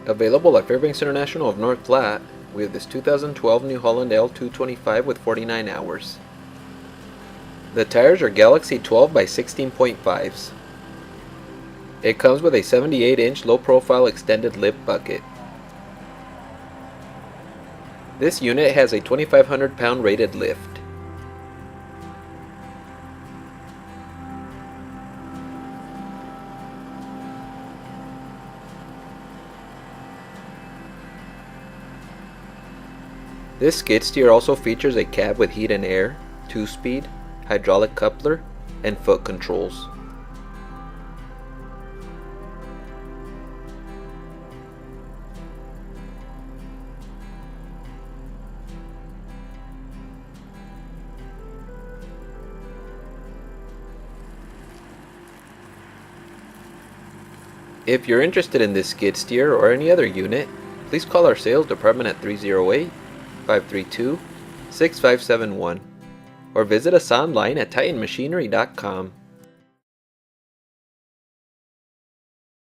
Available at Fairbanks International of North Platte, we have this 2012 New Holland L225 with 49 hours. The tires are Galaxy 12 by 16.5s. It comes with a 78-inch low-profile extended lip bucket. This unit has a 2,500 pound rated lift. This skid steer also features a cab with heat and air, 2-speed, hydraulic coupler, and foot controls. If you're interested in this skid steer or any other unit, please call our sales department at 308-532-6571 or visit us online at titanmachinery.com.